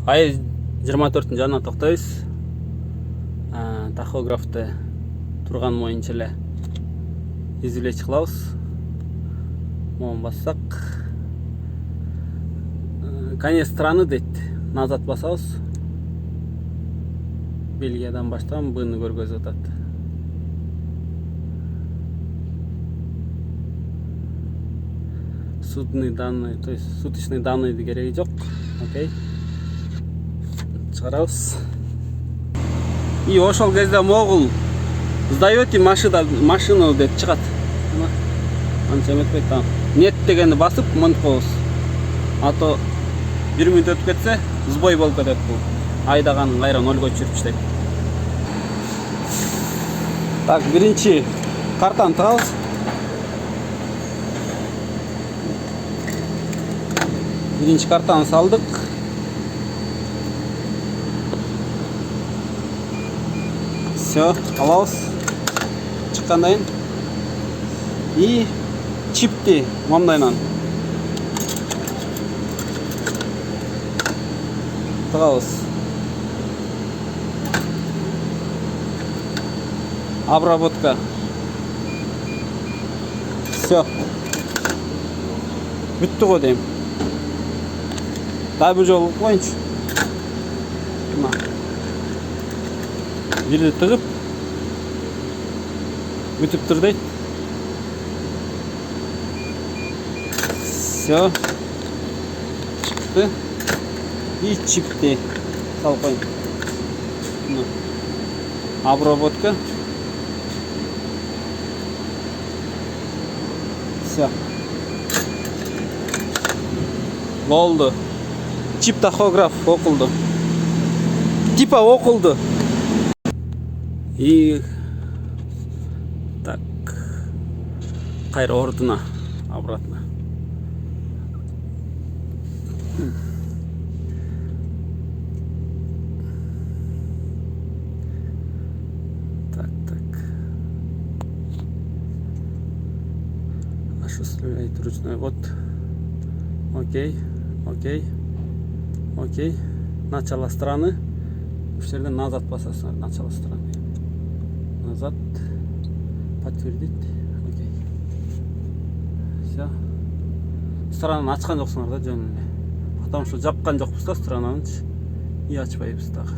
Ай 24 жанынан токтойбуз. Тахографты турган моюнча эле изилечи кылабыз. Моун бассак конец страны дейт. Назад басабыз. Бельгиядан баштаган Б-ны көргөзүп атат. Судный данные, то есть суточные данные кереги жок. Окей. Чыгарабыз. И ошол кезде могул сдаете машину деп чыгат. Анча эметпейт. Нет дегенди басып мынтип коебуз. А то 1 мүнөт өтүп кетсе сбой болуп кетет бул. Айдаганын кайра нолго түшүрүп таштайт. Так, биринчи картаны тагабыз. Биринчи картаны салдык. Все, алабыз. Чыккандан кийин и чипти мындайынан тагабыз. Обработка. Все. Бүттү го дейм. Дагы бир жолу коюнчу. Мына. Бирди тыгып бүтүптүр дейт. Все. Чыкты. И чипти салып коюм. Обработка. Все. Болду. Чип тахограф окулду. Типа окулду. И так. Кайра ордуна обратно. Так. Осуществляет ручной ввод. Окей. Начало страны. В жерде назад басасың. Начало страны. Назад. Подтвердить. Окей. Все. Странаны ачкан жоксуңар да жөн эле. Потому что жапкан жокпуз да странаны. И ачпайбыз дагы.